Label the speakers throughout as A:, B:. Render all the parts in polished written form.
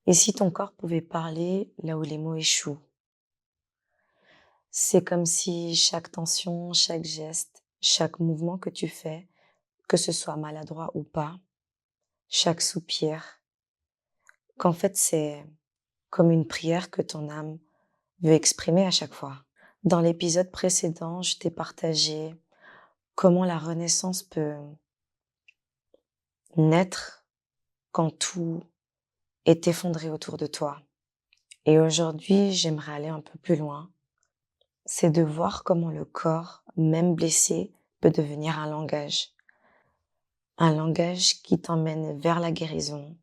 A: Et si ton corps pouvait parler là où les mots échouent? C'est comme si chaque tension, chaque geste, chaque mouvement que tu fais, que ce soit maladroit ou pas, chaque soupir, qu'en fait c'est comme une prière que ton âme veut exprimer à chaque fois. Dans l'épisode précédent, je t'ai partagé comment la renaissance peut naître quand tout est effondré autour de toi. Et aujourd'hui, j'aimerais aller un peu plus loin. C'est de voir comment le corps, même blessé, peut devenir un langage. Un langage qui t'emmène vers la guérison.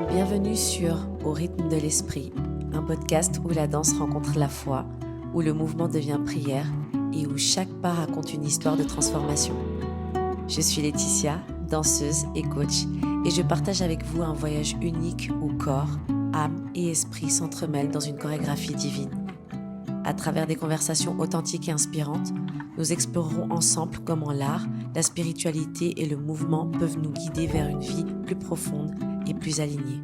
B: Bienvenue sur Au rythme de l'esprit, un podcast où la danse rencontre la foi, où le mouvement devient prière et où chaque pas raconte une histoire de transformation. Je suis Laetitia, danseuse et coach, et je partage avec vous un voyage unique où corps, âme et esprit s'entremêlent dans une chorégraphie divine. À travers des conversations authentiques et inspirantes, nous explorerons ensemble comment l'art, la spiritualité et le mouvement peuvent nous guider vers une vie plus profonde et plus alignée.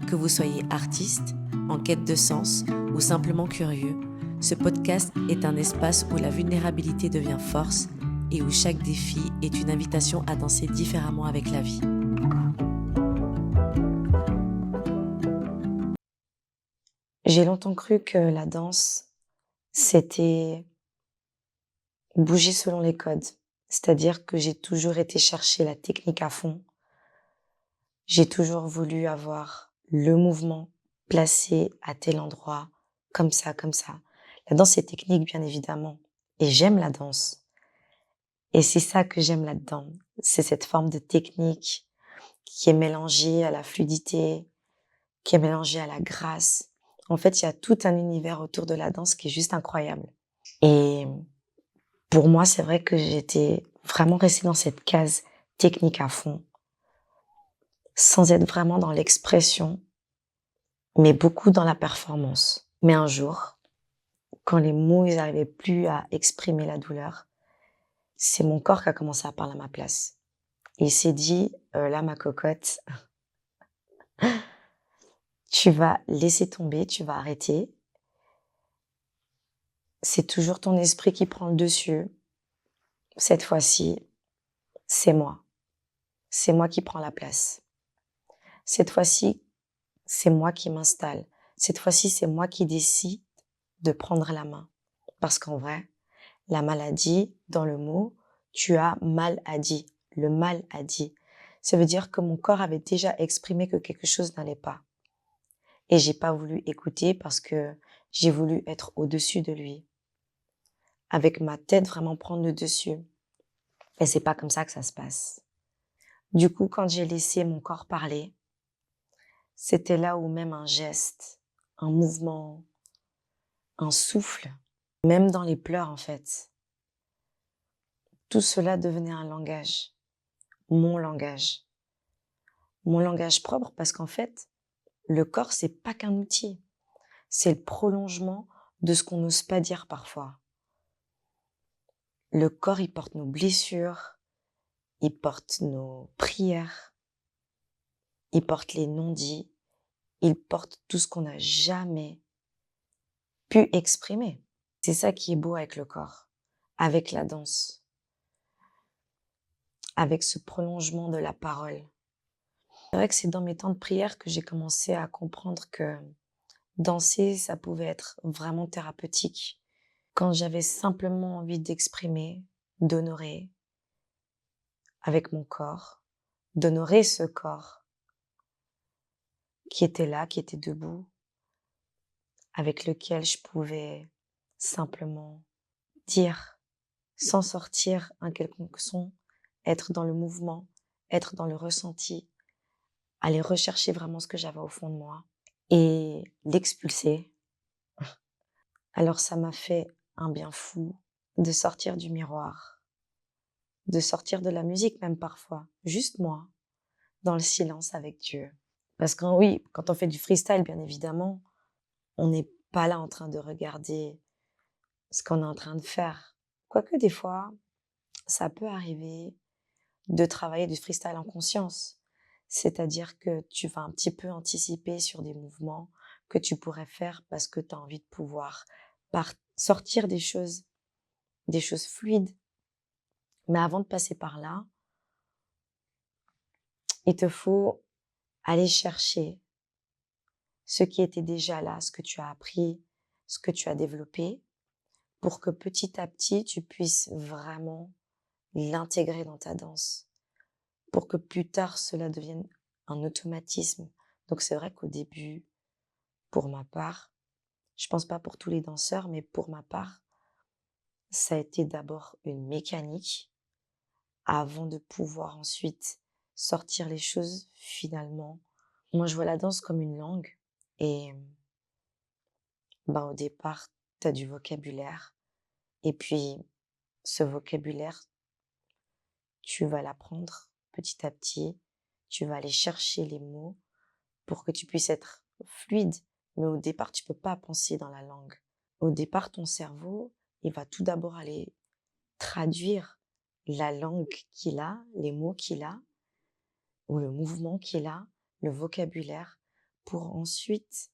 B: Que vous soyez artiste, en quête de sens ou simplement curieux, ce podcast est un espace où la vulnérabilité devient force et où chaque défi est une invitation à danser différemment avec la vie.
A: J'ai longtemps cru que la danse, c'était bouger selon les codes. C'est-à-dire que j'ai toujours été chercher la technique à fond. J'ai toujours voulu avoir le mouvement placé à tel endroit, comme ça, comme ça. La danse est technique, bien évidemment. Et j'aime la danse. Et c'est ça que j'aime là-dedans. C'est cette forme de technique qui est mélangée à la fluidité, qui est mélangée à la grâce. En fait, il y a tout un univers autour de la danse qui est juste incroyable. Et pour moi, c'est vrai que j'étais vraiment restée dans cette case technique à fond, sans être vraiment dans l'expression, mais beaucoup dans la performance. Mais un jour, quand les mots, ils n'arrivaient plus à exprimer la douleur, c'est mon corps qui a commencé à parler à ma place. Il s'est dit, là, ma cocotte, tu vas laisser tomber, tu vas arrêter. C'est toujours ton esprit qui prend le dessus. Cette fois-ci, c'est moi. C'est moi qui prends la place. Cette fois-ci, c'est moi qui m'installe. Cette fois-ci, c'est moi qui décide de prendre la main. Parce qu'en vrai, la maladie, dans le mot, tu as mal à dit. Le mal à dit. Ça veut dire que mon corps avait déjà exprimé que quelque chose n'allait pas. Et j'ai pas voulu écouter parce que j'ai voulu être au-dessus de lui. Avec ma tête vraiment prendre le dessus. Et c'est pas comme ça que ça se passe. Du coup, quand j'ai laissé mon corps parler, c'était là où même un geste, un mouvement, un souffle, même dans les pleurs en fait, tout cela devenait un langage, mon langage. Mon langage propre parce qu'en fait, le corps, c'est pas qu'un outil. C'est le prolongement de ce qu'on n'ose pas dire parfois. Le corps, il porte nos blessures, il porte nos prières, il porte les non-dits, il porte tout ce qu'on n'a jamais pu exprimer. C'est ça qui est beau avec le corps, avec la danse, avec ce prolongement de la parole. C'est vrai que c'est dans mes temps de prière que j'ai commencé à comprendre que danser, ça pouvait être vraiment thérapeutique. Quand j'avais simplement envie d'exprimer, d'honorer avec mon corps, d'honorer ce corps qui était là, qui était debout, avec lequel je pouvais simplement dire, sans sortir un quelconque son, être dans le mouvement, être dans le ressenti, aller rechercher vraiment ce que j'avais au fond de moi et l'expulser. Alors ça m'a fait un bien fou de sortir du miroir, de sortir de la musique même parfois, juste moi, dans le silence avec Dieu. Parce que oui, quand on fait du freestyle, bien évidemment, on n'est pas là en train de regarder ce qu'on est en train de faire. Quoique des fois, ça peut arriver de travailler du freestyle en conscience. C'est-à-dire que tu vas un petit peu anticiper sur des mouvements que tu pourrais faire parce que tu as envie de pouvoir sortir des choses fluides. Mais avant de passer par là, il te faut aller chercher ce qui était déjà là, ce que tu as appris, ce que tu as développé, pour que petit à petit, tu puisses vraiment l'intégrer dans ta danse, pour que plus tard, cela devienne un automatisme. Donc c'est vrai qu'au début, pour ma part, je pense pas pour tous les danseurs, mais pour ma part, ça a été d'abord une mécanique avant de pouvoir ensuite sortir les choses finalement. Moi, je vois la danse comme une langue et au départ, tu as du vocabulaire et puis ce vocabulaire, tu vas l'apprendre petit à petit, tu vas aller chercher les mots pour que tu puisses être fluide. Mais au départ, tu peux pas penser dans la langue. Au départ, ton cerveau, il va tout d'abord aller traduire la langue qu'il a, les mots qu'il a, ou le mouvement qu'il a, le vocabulaire, pour ensuite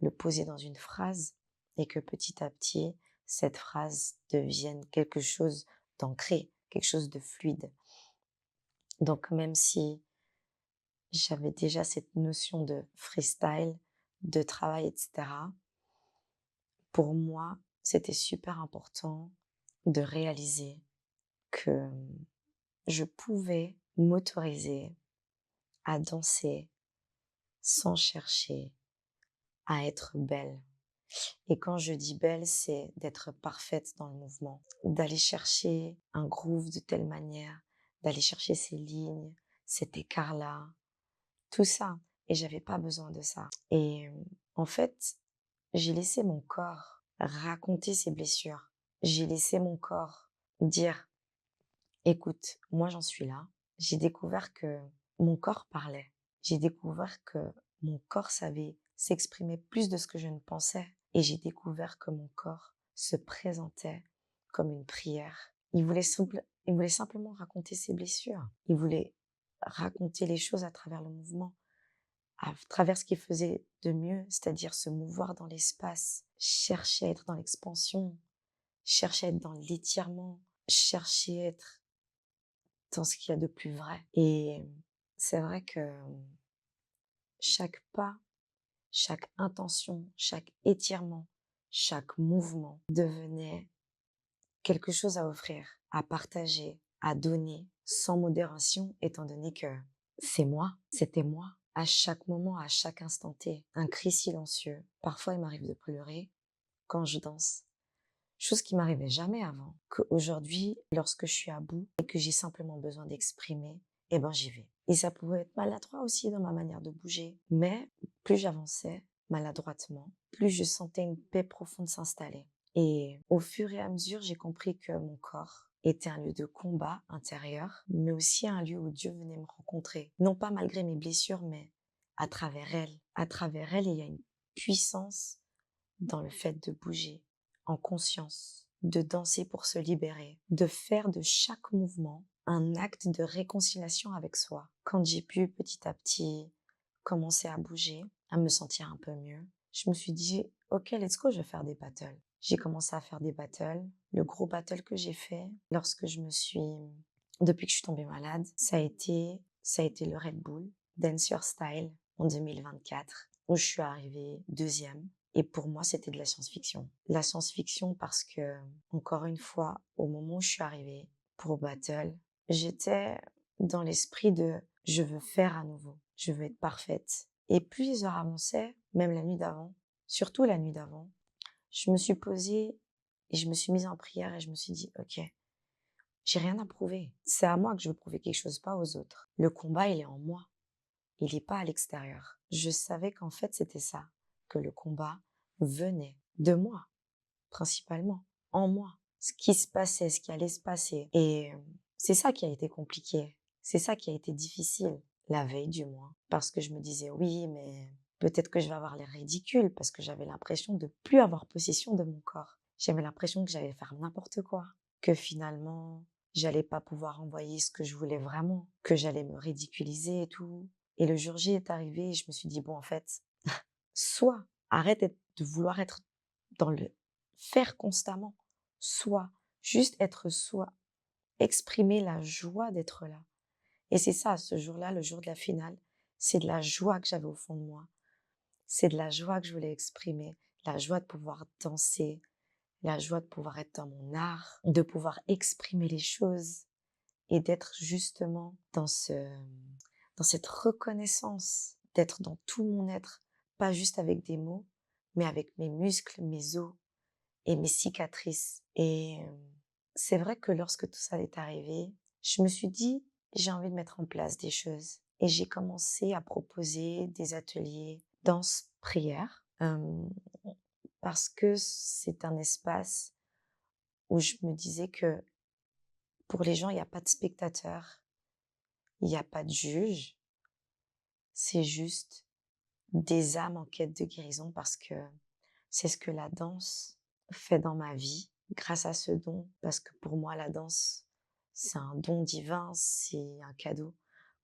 A: le poser dans une phrase et que petit à petit, cette phrase devienne quelque chose d'ancré, quelque chose de fluide. Donc même si j'avais déjà cette notion de freestyle, de travail, etc., pour moi, c'était super important de réaliser que je pouvais m'autoriser à danser sans chercher à être belle. Et quand je dis belle, c'est d'être parfaite dans le mouvement, d'aller chercher un groove de telle manière, d'aller chercher ces lignes, cet écart-là, tout ça. Et j'avais pas besoin de ça. Et en fait, j'ai laissé mon corps raconter ses blessures. J'ai laissé mon corps dire, écoute, moi j'en suis là. J'ai découvert que mon corps parlait. J'ai découvert que mon corps savait s'exprimer plus de ce que je ne pensais. Et j'ai découvert que mon corps se présentait comme une prière. Il voulait simplement raconter ses blessures. Il voulait raconter les choses à travers le mouvement, à travers ce qu'il faisait de mieux, c'est-à-dire se mouvoir dans l'espace, chercher à être dans l'expansion, chercher à être dans l'étirement, chercher à être dans ce qu'il y a de plus vrai. Et c'est vrai que chaque pas, chaque intention, chaque étirement, chaque mouvement devenait quelque chose à offrir, à partager, à donner, sans modération, étant donné que c'est moi, c'était moi. À chaque moment, à chaque instant T, un cri silencieux. Parfois, il m'arrive de pleurer quand je danse. Chose qui m'arrivait jamais avant. Qu'aujourd'hui, lorsque je suis à bout et que j'ai simplement besoin d'exprimer, j'y vais. Et ça pouvait être maladroit aussi dans ma manière de bouger. Mais plus j'avançais maladroitement, plus je sentais une paix profonde s'installer. Et au fur et à mesure, j'ai compris que mon corps était un lieu de combat intérieur, mais aussi un lieu où Dieu venait me rencontrer. Non pas malgré mes blessures, mais à travers elle. À travers elle, il y a une puissance dans le fait de bouger en conscience, de danser pour se libérer, de faire de chaque mouvement un acte de réconciliation avec soi. Quand j'ai pu petit à petit commencer à bouger, à me sentir un peu mieux, je me suis dit, ok, let's go, je vais faire des battles. J'ai commencé à faire des battles. Le gros battle que j'ai fait depuis que je suis tombée malade, ça a été le Red Bull Dance Your Style en 2024, où je suis arrivée deuxième. Et pour moi, c'était de la science-fiction. La science-fiction parce que, encore une fois, au moment où je suis arrivée pour battle, j'étais dans l'esprit de je veux faire à nouveau, je veux être parfaite. Et plus les heures avançaient, même la nuit d'avant, surtout la nuit d'avant, je me suis posée et je me suis mise en prière et je me suis dit, ok, j'ai rien à prouver. C'est à moi que je veux prouver quelque chose, pas aux autres. Le combat, il est en moi. Il n'est pas à l'extérieur. Je savais qu'en fait, c'était ça, que le combat venait de moi, principalement, en moi. Ce qui se passait, ce qui allait se passer. Et c'est ça qui a été compliqué. C'est ça qui a été difficile, la veille du moins. Parce que je me disais, oui, mais peut-être que je vais avoir l'air ridicule, parce que j'avais l'impression de plus avoir possession de mon corps. J'avais l'impression que j'allais faire n'importe quoi, que finalement, j'allais pas pouvoir envoyer ce que je voulais vraiment, que j'allais me ridiculiser et tout. Et le jour J est arrivé et je me suis dit: «Bon, en fait, soit arrête de vouloir être dans le faire constamment, soit juste être soi, exprimer la joie d'être là». Et c'est ça, ce jour-là, le jour de la finale, c'est de la joie que j'avais au fond de moi. C'est de la joie que je voulais exprimer, la joie de pouvoir danser, la joie de pouvoir être dans mon art, de pouvoir exprimer les choses et d'être justement dans cette reconnaissance, d'être dans tout mon être, pas juste avec des mots, mais avec mes muscles, mes os et mes cicatrices. Et c'est vrai que lorsque tout ça est arrivé, je me suis dit, j'ai envie de mettre en place des choses. Et j'ai commencé à proposer des ateliers danse-prière, parce que c'est un espace où je me disais que pour les gens, il n'y a pas de spectateur, il n'y a pas de juge, c'est juste des âmes en quête de guérison parce que c'est ce que la danse fait dans ma vie grâce à ce don. Parce que pour moi, la danse, c'est un don divin, c'est un cadeau.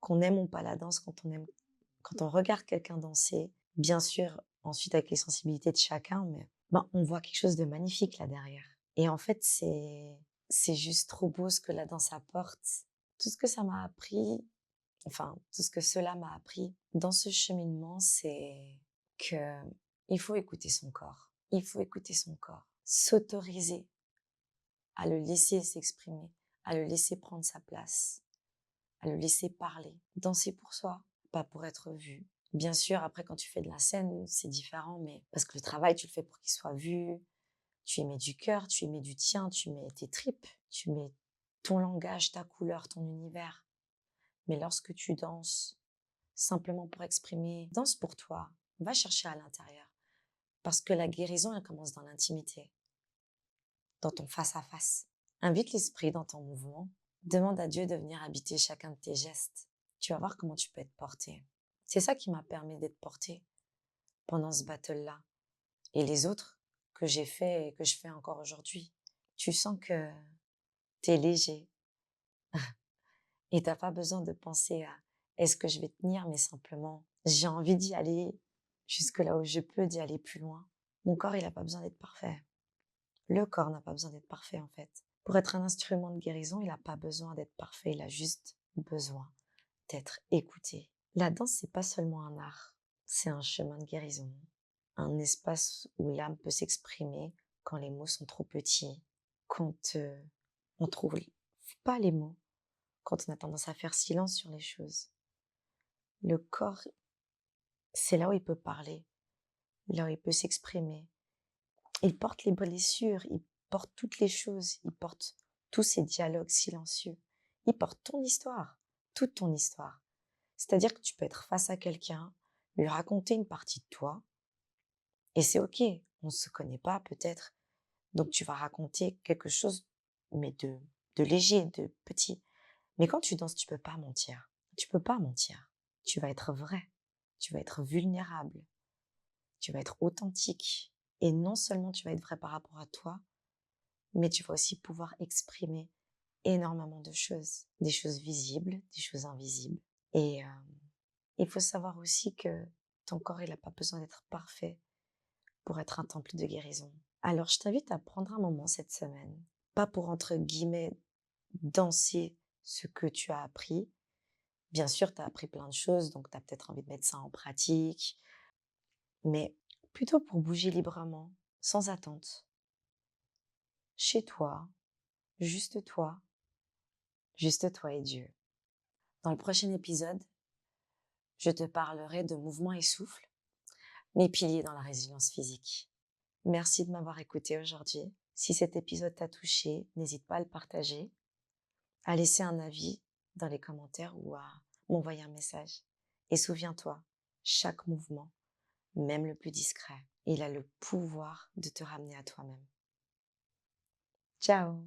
A: Qu'on aime ou pas la danse, quand on regarde quelqu'un danser, bien sûr, ensuite avec les sensibilités de chacun, mais on voit quelque chose de magnifique là derrière. Et en fait, c'est juste trop beau ce que la danse apporte. Tout ce que ça m'a appris, enfin, tout ce que cela m'a appris dans ce cheminement, c'est que il faut écouter son corps. Il faut écouter son corps. S'autoriser à le laisser s'exprimer, à le laisser prendre sa place, à le laisser parler. Danser pour soi, pas pour être vu. Bien sûr, après, quand tu fais de la scène, c'est différent, mais parce que le travail, tu le fais pour qu'il soit vu. Tu y mets du cœur, tu y mets du tien, tu mets tes tripes, tu mets ton langage, ta couleur, ton univers. Mais lorsque tu danses, simplement pour exprimer, danse pour toi, va chercher à l'intérieur. Parce que la guérison, elle commence dans l'intimité, dans ton face-à-face. Invite l'esprit dans ton mouvement. Demande à Dieu de venir habiter chacun de tes gestes. Tu vas voir comment tu peux être porté. C'est ça qui m'a permis d'être portée pendant ce battle-là. Et les autres que j'ai fait et que je fais encore aujourd'hui. Tu sens que t'es léger. Et t'as pas besoin de penser à est-ce que je vais tenir, mais simplement j'ai envie d'y aller jusque là où je peux, d'y aller plus loin. Mon corps, il a pas besoin d'être parfait. Le corps n'a pas besoin d'être parfait, en fait. Pour être un instrument de guérison, il a pas besoin d'être parfait, il a juste besoin d'être écouté. La danse, c'est pas seulement un art, c'est un chemin de guérison, un espace où l'âme peut s'exprimer quand les mots sont trop petits, quand on trouve pas les mots, quand on a tendance à faire silence sur les choses. Le corps, c'est là où il peut parler, là où il peut s'exprimer. Il porte les blessures, il porte toutes les choses, il porte tous ces dialogues silencieux. Il porte ton histoire, toute ton histoire. C'est-à-dire que tu peux être face à quelqu'un, lui raconter une partie de toi, et c'est ok, on se connaît pas peut-être, donc tu vas raconter quelque chose, mais de léger, de petit. Mais quand tu danses, tu peux pas mentir. Tu peux pas mentir. Tu vas être vrai. Tu vas être vulnérable. Tu vas être authentique. Et non seulement tu vas être vrai par rapport à toi, mais tu vas aussi pouvoir exprimer énormément de choses. Des choses visibles, des choses invisibles. Et il faut savoir aussi que ton corps, il n'a pas besoin d'être parfait pour être un temple de guérison. Alors, je t'invite à prendre un moment cette semaine, pas pour, entre guillemets, danser ce que tu as appris. Bien sûr, tu as appris plein de choses, donc tu as peut-être envie de mettre ça en pratique, mais plutôt pour bouger librement, sans attente. Chez toi, juste toi, juste toi et Dieu. Dans le prochain épisode, je te parlerai de mouvement et souffle, mes piliers dans la résilience physique. Merci de m'avoir écouté aujourd'hui. Si cet épisode t'a touché, n'hésite pas à le partager, à laisser un avis dans les commentaires ou à m'envoyer un message. Et souviens-toi, chaque mouvement, même le plus discret, il a le pouvoir de te ramener à toi-même. Ciao!